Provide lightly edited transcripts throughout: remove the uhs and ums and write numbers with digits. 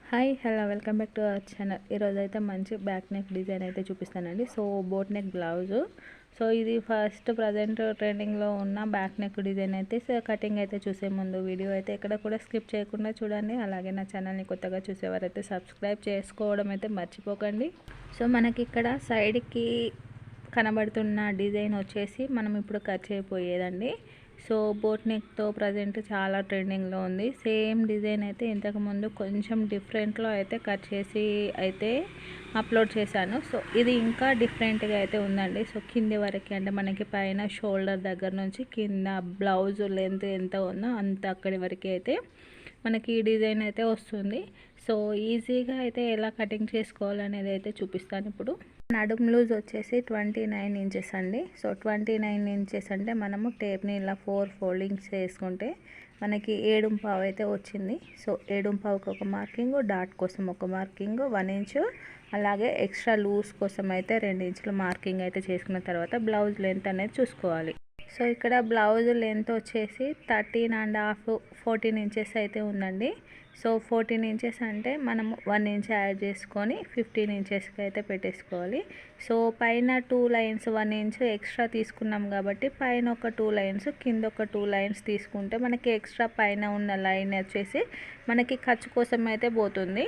Hi hello welcome back to our channel. ఈరోజు అయితే మంచి బ్యాక్ నెక్ డిజైన్ అయితే చూపిస్తానండి. So boat neck blouse. So ఇది ఫస్ట్ ప్రజెంట్ ట్రెండింగ్లో ఉన్న బ్యాక్ నెక్ డిజైన్ అయితే కటింగ్ అయితే చూసే ముందు వీడియో అయితే ఎక్కడ కూడా స్కిప్ చేయకుండా చూడండి. అలాగే నా ఛానల్ని కొత్తగా చూసేవారైతే సబ్స్క్రైబ్ చేసుకోవడం అయితే మర్చిపోకండి. సో మనకి ఇక్కడ సైడ్కి కనబడుతున్న డిజైన్ వచ్చేసి మనం ఇప్పుడు కట్ చేయబోయేదండి. సో బోట్ నెక్తో ప్రజెంట్ చాలా ట్రెండింగ్లో ఉంది. సేమ్ డిజైన్ అయితే ఇంతకుముందు కొంచెం డిఫరెంట్లో అయితే కట్ చేసి అయితే అప్లోడ్ చేశాను. సో ఇది ఇంకా డిఫరెంట్గా అయితే ఉందండి. సో కింది వరకు అంటే మనకి పైన షోల్డర్ దగ్గర నుంచి కింద బ్లౌజ్ లెంత్ ఎంత ఉందో అంత అక్కడి వరకు అయితే మనకి ఈ డిజైన్ అయితే వస్తుంది. సో ఈజీగా అయితే ఎలా కటింగ్ చేసుకోవాలనేది అయితే చూపిస్తాను ఇప్పుడు. నడుము లూజ్ వచ్చేసి 29 ఇంచెస్ అండి. సో 29 ఇంచెస్ అంటే మనము టేప్ని ఇలా 4 ఫోల్డింగ్స్ వేసుకుంటే మనకి 7.5 అయితే వచ్చింది. సో 7.5కి ఒక మార్కింగ్, డాట్ కోసం ఒక మార్కింగ్ 1 ఇంచు, అలాగే ఎక్స్ట్రా లూజ్ కోసం అయితే 2 ఇంచులు మార్కింగ్ అయితే చేసుకున్న తర్వాత బ్లౌజ్ లెంత్ అనేది చూసుకోవాలి. సో ఇక్కడ బ్లౌజ్ లెంత్ వచ్చేసి 13.5 14 ఇంచెస్ అయితే ఉందండి. సో 14 ఇంచెస్ అంటే మనం 1 ఇంచ్ యాడ్ చేసుకొని 15 ఇంచెస్కి అయితే పెట్టేసుకోవాలి. సో పైన 2 లైన్స్ 1 ఇంచ్ ఎక్స్ట్రా తీసుకున్నాం కాబట్టి పైన ఒక 2 లైన్స్ కింద ఒక 2 లైన్స్ తీసుకుంటే మనకి ఎక్స్ట్రా పైన ఉన్న లైన్ వచ్చేసి మనకి ఖర్చు కోసం అయితే పోతుంది.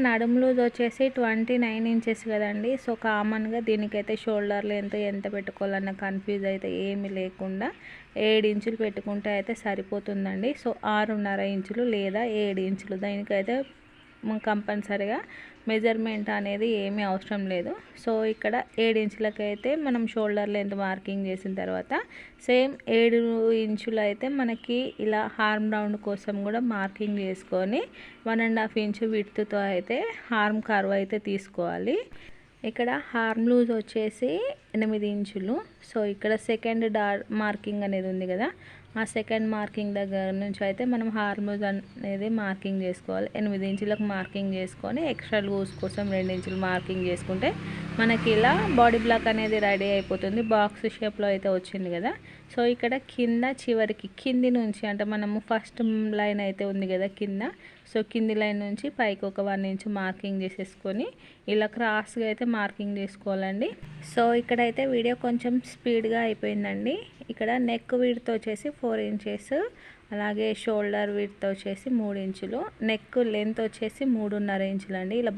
నడుము లూజ్ వచ్చేసి 29 ఇంచెస్ కదండి. సో కామన్గా దీనికైతే షోల్డర్ లెంత్ ఎంత పెట్టుకోవాలన్న కన్ఫ్యూజ్ అయితే ఏమీ లేకుండా 7 ఇంచులు పెట్టుకుంటే అయితే సరిపోతుందండి. సో 6.5 ఇంచులు లేదా 7 ఇంచులు దీనికైతే కంపల్సరిగా మెజర్మెంట్ అనేది ఏమీ అవసరం లేదు. సో ఇక్కడ 7 ఇంచులకైతే మనం షోల్డర్ లెంత్ మార్కింగ్ చేసిన తర్వాత సేమ్ 7 ఇంచులు అయితే మనకి ఇలా హార్మ్ రౌండ్ కోసం కూడా మార్కింగ్ చేసుకొని 1.5 ఇంచు విడ్త్తో అయితే హార్మ్ కర్వ్ అయితే తీసుకోవాలి. ఇక్కడ హార్మ్ లూజ్ వచ్చేసి 8 ఇంచులు. సో ఇక్కడ సెకండ్ మార్కింగ్ అనేది ఉంది కదా, ఆ సెకండ్ మార్కింగ్ దగ్గర నుంచి అయితే మనం హార్మ్ లూజ్ అనేది మార్కింగ్ చేసుకోవాలి. 8 ఇంచులకు మార్కింగ్ చేసుకొని ఎక్స్ట్రా లూజ్ కోసం 2 ఇంచులు మార్కింగ్ చేసుకుంటే మనకి ఇలా బాడీ బ్లాక్ అనేది రెడీ అయిపోతుంది. బాక్స్ షేప్లో అయితే వచ్చింది కదా. సో ఇక్కడ కింద చివరికి కింది నుంచి అంటే మనము ఫస్ట్ లైన్ అయితే ఉంది కదా కింద, సో కింది లైన్ నుంచి పైకి ఒక 1 ఇంచ్ మార్కింగ్ చేసేసుకొని ఇలా క్రాస్గా అయితే మార్కింగ్ చేసుకోవాలండి. సో ఇక్కడైతే వీడియో కొంచెం స్పీడ్గా అయిపోయిందండి. ఇక్కడ నెక్ విడ్త్ వచ్చేసి 4 ఇంచెస్, అలాగే షోల్డర్ విడ్త్ వచ్చేసి 3 ఇంచులు, నెక్ లెంత్ వచ్చేసి 3.5 ఇంచులు అండి. ఇలా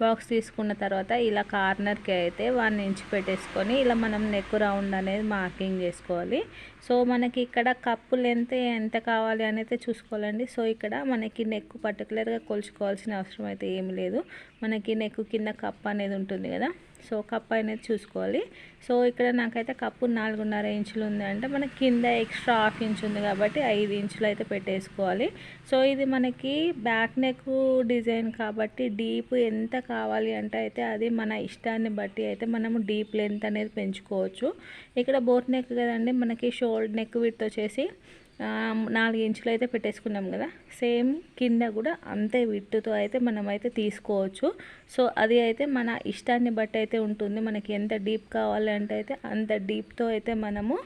బాక్స్ తీసుకున్న తర్వాత ఇలా కార్నర్కి అయితే 1 ఇంచ్ పెట్టేసుకొని ఇలా మనం నెక్ రౌండ్ అనేది మార్కింగ్ చేసుకోవాలి. సో మనకి ఇక్కడ కప్పు లెంత్ ఎంత కావాలి అనేది చూసుకోవాలండి. సో ఇక్కడ మనకి నెక్ పర్టికులర్గా కొలుచుకోవాల్సిన అవసరం అయితే ఏమి లేదు. మనకి నెక్ కింద కప్ అనేది ఉంటుంది కదా, సో కప్ అనేది చూసుకోవాలి. సో ఇక్కడ నాకైతే కప్పు 4.5 ఇంచులు ఉంది అంటే మనకి కింద ఎక్స్ట్రా 1/2 ఇంచ్ ఉంది కాబట్టి 5 ఇంచులు అయితే పెట్టేసుకోవాలి. సో ఇది మనకి బ్యాక్ నెక్ డిజైన్ కాబట్టి డీప్ ఎంత కావాలి అంటే అయితే అది మన ఇష్టాన్ని బట్టి అయితే మనము డీప్ లెంత్ అనేది పెంచుకోవచ్చు. ఇక్కడ బోట్ నెక్ కదండి, మనకి షోల్డర్ నెక్ విడ్త్ వచ్చేసి 4 ఇంచులు అయితే పెట్టేసుకున్నాం కదా, సేమ్ కింద కూడా అంతే విడ్త్తో అయితే మనం అయితే తీసుకోవచ్చు. సో అది అయితే మన ఇష్టాన్ని బట్టి అయితే ఉంటుంది. మనకి ఎంత డీప్ కావాలంటే అయితే అంత డీప్తో అయితే మనము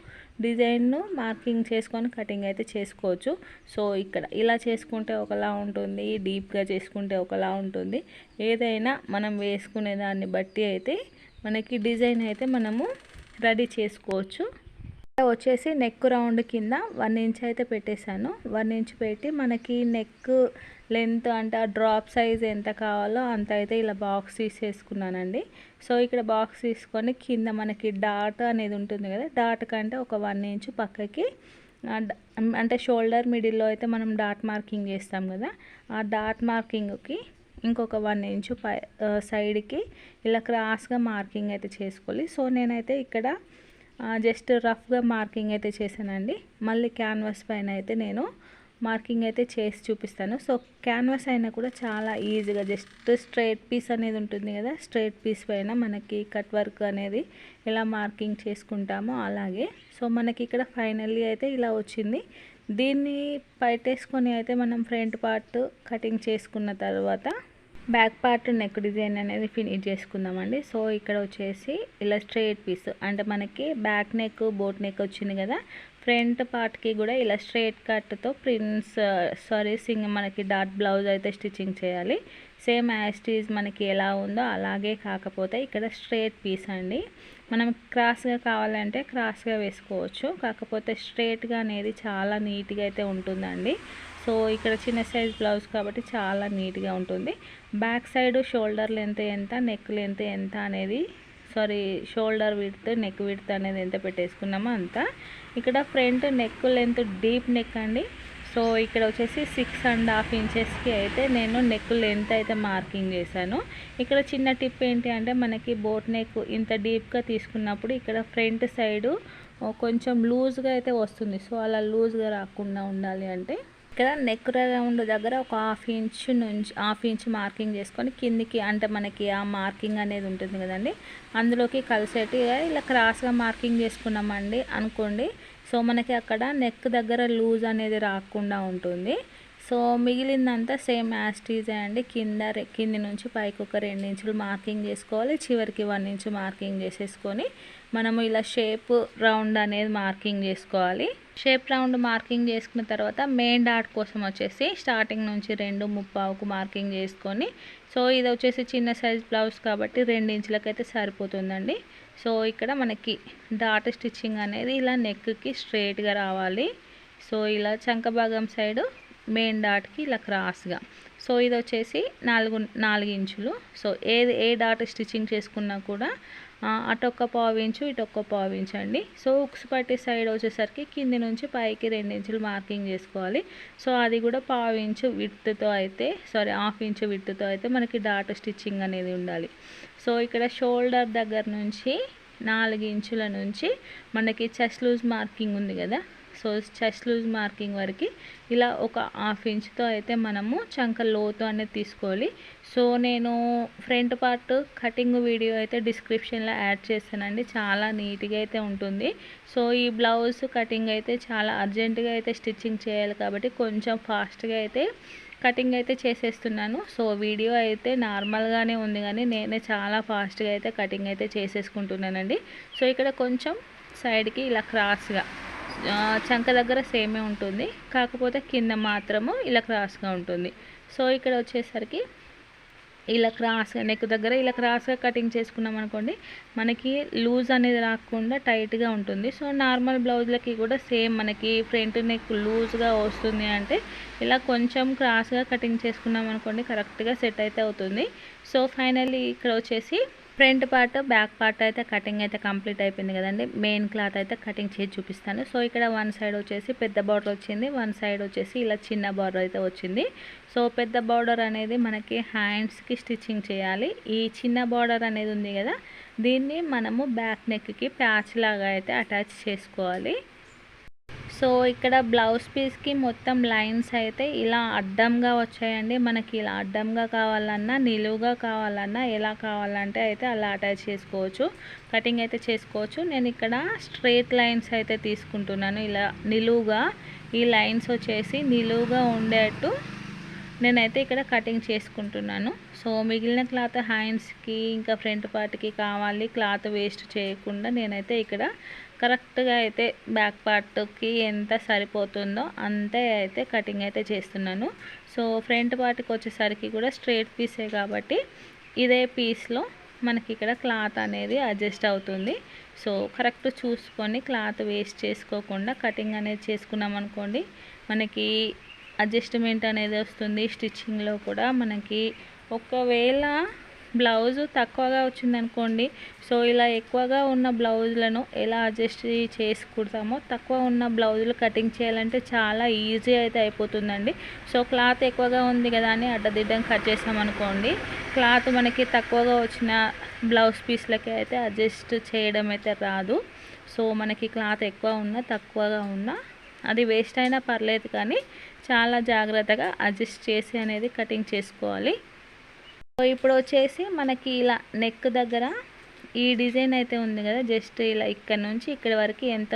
డిజైన్ను మార్కింగ్ చేసుకొని కటింగ్ అయితే చేసుకోవచ్చు. సో ఇక్కడ ఇలా చేసుకుంటే ఒకలా ఉంటుంది, డీప్గా చేసుకుంటే ఒకలా ఉంటుంది. ఏదైనా మనం వేసుకునే దాన్ని బట్టి అయితే మనకి డిజైన్ అయితే మనము రెడీ చేసుకోవచ్చు. వచ్చేసి నెక్ రౌండ్ కింద 1 ఇంచ్ అయితే పెట్టేశాను. 1 ఇంచ్ పెట్టి మనకి నెక్ లెంత్ అంటే ఆ డ్రాప్ సైజ్ ఎంత కావాలో అంత అయితే ఇలా బాక్స్ తీసేసుకున్నానండి. సో ఇక్కడ బాక్స్ తీసుకొని కింద మనకి డాట్ అనేది ఉంటుంది కదా, డాట్ కంటే ఒక 1 ఇంచ్ పక్కకి అంటే షోల్డర్ మిడిల్లో అయితే మనం డాట్ మార్కింగ్ చేస్తాం కదా, ఆ డాట్ మార్కింగ్కి ఇంకొక 1 ఇంచ్ సైడ్కి ఇలా క్రాస్గా మార్కింగ్ అయితే చేసుకోవాలి. సో నేనైతే ఇక్కడ జస్ట్ రఫ్గా మార్కింగ్ అయితే చేశానండి. మళ్ళీ క్యాన్వాస్ పైన అయితే నేను మార్కింగ్ అయితే చేసి చూపిస్తాను. సో క్యాన్వాస్ అయినా కూడా చాలా ఈజీగా జస్ట్ స్ట్రైట్ పీస్ అనేది ఉంటుంది కదా, స్ట్రైట్ పీస్ పైన మనకి కట్ వర్క్ అనేది ఎలా మార్కింగ్ చేసుకుంటామో అలాగే. సో మనకి ఇక్కడ ఫైనల్లీ అయితే ఇలా వచ్చింది. దీన్ని పైటేసుకొని అయితే మనం ఫ్రంట్ పార్ట్ కటింగ్ చేసుకున్న తర్వాత బ్యాక్ పార్ట్ నెక్ డిజైన్ అనేది ఫినిష్ చేసుకుందామండి. సో ఇక్కడ వచ్చేసి ఇలా స్ట్రైట్ పీస్ అంటే మనకి బ్యాక్ నెక్ బోట్ నెక్ వచ్చింది కదా, ఫ్రంట్ పార్ట్కి కూడా ఇలా స్ట్రైట్ కట్తో మనకి డాట్ బ్లౌజ్ అయితే స్టిచ్చింగ్ చేయాలి. సేమ్ యాజ్ ఇట్ ఈజ్ మనకి ఎలా ఉందో అలాగే, కాకపోతే ఇక్కడ స్ట్రైట్ పీస్ అండి. మనం క్రాస్గా కావాలంటే క్రాస్గా వేసుకోవచ్చు, కాకపోతే స్ట్రైట్గా అనేది చాలా నీట్గా అయితే ఉంటుందండి. సో ఇక్కడ చిన్న సైజ్ బ్లౌజ్ కాబట్టి చాలా నీట్గా ఉంటుంది. బ్యాక్ సైడ్ షోల్డర్ లెంత్ ఎంత, నెక్ లెంత్ ఎంత అనేది షోల్డర్ విడ్త్, నెక్ విడ్త్ అనేది ఎంత పెట్టేసుకున్నామో అంత. ఇక్కడ front neck length deep neck అండి. సో ఇక్కడ వచ్చేసి 6.5 ఇంచెస్కి అయితే నేను నెక్ లెంత్ అయితే మార్కింగ్ చేశాను. ఇక్కడ చిన్న టిప్ ఏంటి అంటే మనకి బోట్ నెక్ ఇంత డీప్గా తీసుకున్నప్పుడు ఇక్కడ ఫ్రంట్ సైడు కొంచెం లూజ్గా అయితే వస్తుంది. సో అలా లూజ్గా రాకుండా ఉండాలి అంటే ఇక్కడ నెక్ రౌండ్ దగ్గర ఒక హాఫ్ ఇంచ్ మార్కింగ్ చేసుకొని కిందికి, అంటే మనకి ఆ మార్కింగ్ అనేది ఉంటుంది కదండి, అందులోకి కలిసేట్టుగా ఇలా క్రాస్గా మార్కింగ్ చేసుకున్నామండి అనుకోండి. సో మనకి అక్కడ నెక్ దగ్గర లూజ్ అనేది రాకుండా ఉంటుంది. సో మిగిలిందంతా సేమ్ యాజ్ ఇట్ ఈజ్ అండి. కింది నుంచి పైకి ఒక 2 ఇంచులు మార్కింగ్ చేసుకోవాలి, చివరికి 1 ఇంచ్ మార్కింగ్ చేసేసుకొని మనము ఇలా షేప్ రౌండ్ అనేది మార్కింగ్ చేసుకోవాలి. షేప్ రౌండ్ మార్కింగ్ చేసుకున్న తర్వాత మెయిన్ డాట్ కోసం వచ్చేసి స్టార్టింగ్ నుంచి 2.75కు మార్కింగ్ చేసుకొని, సో ఇది వచ్చేసి చిన్న సైజ్ బ్లౌజ్ కాబట్టి 2 ఇంచులకైతే సరిపోతుందండి. సో ఇక్కడ మనకి డాట్ స్టిచ్చింగ్ అనేది ఇలా నెక్కి స్ట్రైట్గా రావాలి. సో ఇలా చంక భాగం సైడ్ మెయిన్ డాట్కి ఇలా క్రాస్గా. సో ఇది వచ్చేసి 4 ఇంచులు. సో ఏ డాట్ స్టిచ్చింగ్ చేసుకున్నా కూడా అటొక్క 1/4 ఇంచు ఇటొక్క 1/4 ఇంచు అండి. సో ఉక్స్ పట్టి సైడ్ వచ్చేసరికి కింది నుంచి పైకి 2 ఇంచులు మార్కింగ్ చేసుకోవాలి. సో అది కూడా 1/2 ఇంచు విడ్త్తో అయితే హాఫ్ ఇంచు విడ్త్తో అయితే మనకి డాట్ స్టిచ్చింగ్ అనేది ఉండాలి. సో ఇక్కడ షోల్డర్ దగ్గర నుంచి 4 ఇంచుల నుంచి మనకి చెస్ట్ లూజ్ మార్కింగ్ ఉంది కదా, సో చెస్ట్ లూజ్ మార్కింగ్ వరకు ఇలా ఒక హాఫ్ ఇంచ్తో అయితే మనము చంక లోతు అనేది తీసుకోవాలి. సో నేను ఫ్రంట్ పార్ట్ కటింగ్ వీడియో అయితే డిస్క్రిప్షన్లో యాడ్ చేస్తానండి, చాలా నీట్గా అయితే ఉంటుంది. సో ఈ బ్లౌజ్ కటింగ్ అయితే చాలా అర్జెంటుగా అయితే స్టిచ్చింగ్ చేయాలి కాబట్టి కొంచెం ఫాస్ట్గా అయితే కటింగ్ అయితే చేసేస్తున్నాను. సో వీడియో అయితే నార్మల్గానే ఉంది కానీ నేనే చాలా ఫాస్ట్గా అయితే కటింగ్ అయితే చేసేసుకుంటున్నానండి. సో ఇక్కడ కొంచెం సైడ్కి ఇలా క్రాస్గా చంక దగ్గర సేమే ఉంటుంది, కాకపోతే కింద మాత్రము ఇలా క్రాస్గా ఉంటుంది. సో ఇక్కడ వచ్చేసరికి ఇలా క్రాస్గా నెక్ దగ్గర ఇలా క్రాస్గా కటింగ్ చేసుకున్నాం అనుకోండి, మనకి లూజ్ అనేది రాకుండా టైట్గా ఉంటుంది. సో నార్మల్ బ్లౌజ్లకి కూడా సేమ్ మనకి ఫ్రంట్ నెక్ లూజ్గా వస్తుంది అంటే ఇలా కొంచెం క్రాస్గా కటింగ్ చేసుకున్నాం అనుకోండి, కరెక్ట్గా సెట్ అయితే అవుతుంది. సో ఫైనల్లీ ఇక్కడ వచ్చేసి ఫ్రంట్ పార్ట్ బ్యాక్ పార్ట్ అయితే కటింగ్ అయితే కంప్లీట్ అయిపోయింది కదండి. మెయిన్ క్లాత్ అయితే కటింగ్ చేసి చూపిస్తాను. సో ఇక్కడ 1 సైడ్ వచ్చేసి పెద్ద బార్డర్ వచ్చింది, 1 సైడ్ వచ్చేసి ఇలా చిన్న బార్డర్ అయితే వచ్చింది. సో పెద్ద బార్డర్ అనేది మనకి హ్యాండ్స్కి స్టిచ్చింగ్ చేయాలి. ఈ చిన్న బార్డర్ అనేది ఉంది కదా, దీన్ని మనము బ్యాక్ నెక్కి ప్యాచ్ లాగా అయితే అటాచ్ చేసుకోవాలి. సో ఇక్కడ బ్లౌజ్ పీస్కి మొత్తం లైన్స్ అయితే ఇలా అడ్డంగా వచ్చాయండి. మనకి ఇలా అడ్డంగా కావాలన్నా నిలువుగా కావాలన్నా ఎలా కావాలంటే అయితే అలా అటాచ్ చేసుకోవచ్చు, కటింగ్ అయితే చేసుకోవచ్చు. నేను ఇక్కడ స్ట్రైట్ లైన్స్ అయితే తీసుకుంటున్నాను. ఇలా నిలువుగా ఈ లైన్స్ వచ్చేసి నిలువుగా ఉండేట్టు నేనైతే ఇక్కడ కటింగ్ చేసుకుంటున్నాను. సో మిగిలిన క్లాత్ హ్యాండ్స్కి ఇంకా ఫ్రంట్ పార్ట్కి కావాలి, క్లాత్ వేస్ట్ చేయకుండా నేనైతే ఇక్కడ కరెక్ట్గా అయితే బ్యాక్ పార్ట్కి ఎంత సరిపోతుందో అంతే అయితే కటింగ్ అయితే చేస్తున్నాను. సో ఫ్రంట్ పార్ట్కి వచ్చేసరికి కూడా స్ట్రైట్ పీసే కాబట్టి ఇదే పీస్లో మనకి ఇక్కడ క్లాత్ అనేది అడ్జస్ట్ అవుతుంది. సో కరెక్ట్ చూసుకొని క్లాత్ వేస్ట్ చేసుకోకుండా కటింగ్ అనేది చేసుకున్నాం అనుకోండి, మనకి అడ్జస్ట్మెంట్ అనేది వస్తుంది. స్టిచ్చింగ్లో కూడా మనకి ఒకవేళ బ్లౌజు తక్కువగా వచ్చిందనుకోండి, సో ఇలా ఎక్కువగా ఉన్న బ్లౌజులను ఎలా అడ్జస్ట్ చేసి కుడతామో తక్కువ ఉన్న బ్లౌజులు కటింగ్ చేయాలంటే చాలా ఈజీ అయితే అయిపోతుందండి. సో క్లాత్ ఎక్కువగా ఉంది కదా అని అడ్డదిడ్డం కట్ చేసామనుకోండి, క్లాత్ మనకి తక్కువగా వచ్చిన బ్లౌజ్ పీస్లకి అయితే అడ్జస్ట్ చేయడం అయితే రాదు. సో మనకి క్లాత్ ఎక్కువ ఉన్నా తక్కువగా ఉన్నా అది వేస్ట్ అయినా పర్లేదు, కానీ చాలా జాగ్రత్తగా అడ్జస్ట్ చేసి అనేది కటింగ్ చేసుకోవాలి. సో ఇప్పుడు వచ్చేసి మనకి ఇలా నెక్ దగ్గర ఈ డిజైన్ అయితే ఉంది కదా, జస్ట్ ఇలా ఇక్కడ నుంచి ఇక్కడ వరకు ఎంత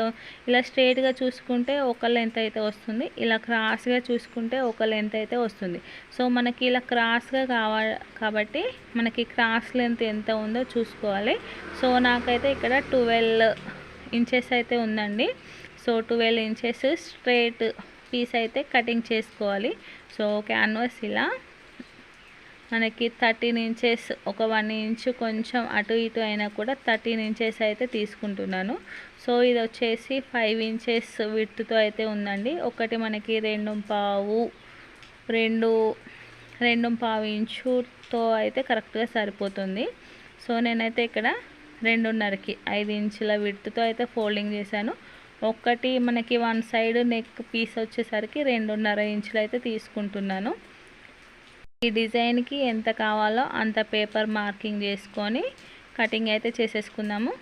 ఇలా స్ట్రైట్గా చూసుకుంటే ఒక లెంత్ అయితే వస్తుంది, ఇలా క్రాస్గా చూసుకుంటే ఒక లెంత్ అయితే వస్తుంది. సో మనకి ఇలా క్రాస్గా కావాలి కాబట్టి మనకి క్రాస్ లెంత్ ఎంత ఉందో చూసుకోవాలి. సో నాకైతే ఇక్కడ 12 ఇంచెస్ అయితే ఉందండి. So so 12 inches straight piece అయితే కటింగ్ చేసుకోవాలి. సో క్యాన్వాస్ ఇలా మనకి 13 ఇంచెస్, ఒక 1 ఇంచు కొంచెం అటు ఇటు అయినా కూడా 13 ఇంచెస్ అయితే తీసుకుంటున్నాను. సో ఇది వచ్చేసి 5 ఇంచెస్ విడ్త్తో అయితే ఉందండి. ఒకటి మనకి 2.5 ఇంచుతో అయితే కరెక్ట్గా సరిపోతుంది. సో నేనైతే ఇక్కడ 2.5కి 5 ఇంచుల విడ్త్తో అయితే ఫోల్డింగ్ చేశాను. ఒకటి మనకి వన్ సైడ్ నెక్ పీస్ వచ్చేసరికి 2.5 ఇంచులు అయితే తీసుకుంటున్నాను. ఈ డిజైన్కి ఎంత కావాలో అంత పేపర్ మార్కింగ్ చేసుకొని కటింగ్ అయితే చేసేసుకుందాము.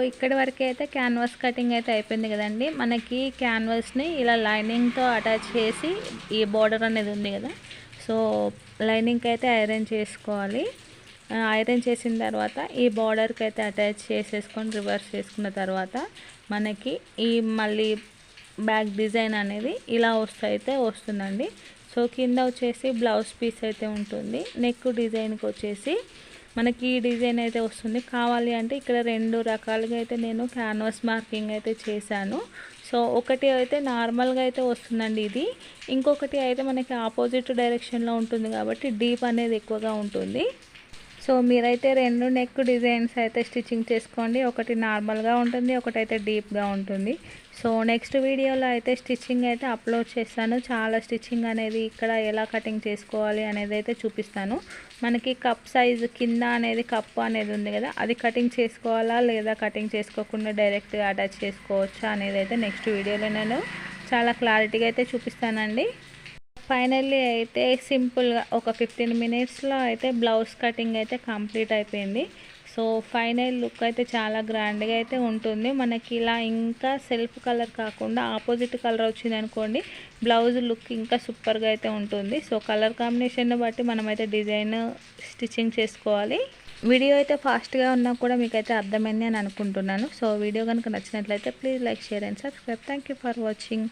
ఇక్కడి వరకు అయితే క్యాన్వాస్ కటింగ్ అయితే అయిపోయింది కదండి. మనకి క్యాన్వాస్ని ఇలా లైనింగ్తో అటాచ్ చేసి ఈ బార్డర్ అనేది ఉంది కదా, సో లైనింగ్కి అయితే ఐరన్ చేసుకోవాలి. ఐరన్ చేసిన తర్వాత ఈ బార్డర్కి అయితే అటాచ్ చేసేసుకొని రివర్స్ చేసుకున్న తర్వాత మనకి ఈ మళ్ళీ బ్యాక్ డిజైన్ అనేది ఇలా వస్తుందండి. సో కింద వచ్చేసి బ్లౌజ్ పీస్ అయితే ఉంటుంది. నెక్ డిజైన్కి వచ్చేసి మనకి ఈ డిజైన్ అయితే వస్తుంది. కావాలి అంటే ఇక్కడ 2 రకాలుగా అయితే నేను క్యాన్వాస్ మార్కింగ్ అయితే చేశాను. సో ఒకటి అయితే నార్మల్గా అయితే వస్తుందండి ఇది, ఇంకొకటి అయితే మనకి ఆపోజిట్ డైరెక్షన్లో ఉంటుంది కాబట్టి డీప్ అనేది ఎక్కువగా ఉంటుంది. సో మీరైతే 2 నెక్ డిజైన్స్ అయితే స్టిచ్చింగ్ చేసుకోండి. ఒకటి నార్మల్గా ఉంటుంది, ఒకటైతే డీప్గా ఉంటుంది. సో నెక్స్ట్ వీడియోలో అయితే స్టిచ్చింగ్ అయితే అప్లోడ్ చేస్తాను. చాలా స్టిచ్చింగ్ అనేది ఇక్కడ ఎలా కటింగ్ చేసుకోవాలి అనేది అయితే చూపిస్తాను. మనకి కప్ సైజు కింద అనేది కప్ అనేది ఉంది కదా, అది కటింగ్ చేసుకోవాలా లేదా కటింగ్ చేసుకోకుండా డైరెక్ట్గా అటాచ్ చేసుకోవచ్చా అనేది అయితే నెక్స్ట్ వీడియోలో నేను చాలా క్లారిటీగా అయితే చూపిస్తానండి. ఫైనల్లీ అయితే సింపుల్గా ఒక 15 మినిట్స్లో అయితే బ్లౌజ్ కటింగ్ అయితే కంప్లీట్ అయిపోయింది. సో ఫైనల్ లుక్ అయితే చాలా గ్రాండ్గా అయితే ఉంటుంది. మనకి ఇలా ఇంకా సెల్ఫ్ కలర్ కాకుండా ఆపోజిట్ కలర్ వచ్చింది అనుకోండి, బ్లౌజ్ లుక్ ఇంకా సూపర్గా అయితే ఉంటుంది. సో కలర్ కాంబినేషన్ బట్టి మనమైతే డిజైన్ స్టిచ్చింగ్ చేసుకోవాలి. వీడియో అయితే ఫాస్ట్గా ఉన్నా కూడా మీకైతే అర్థమైంది అని అనుకుంటున్నాను. సో వీడియో కనుక నచ్చినట్లయితే please like, share and subscribe. Thank you for watching.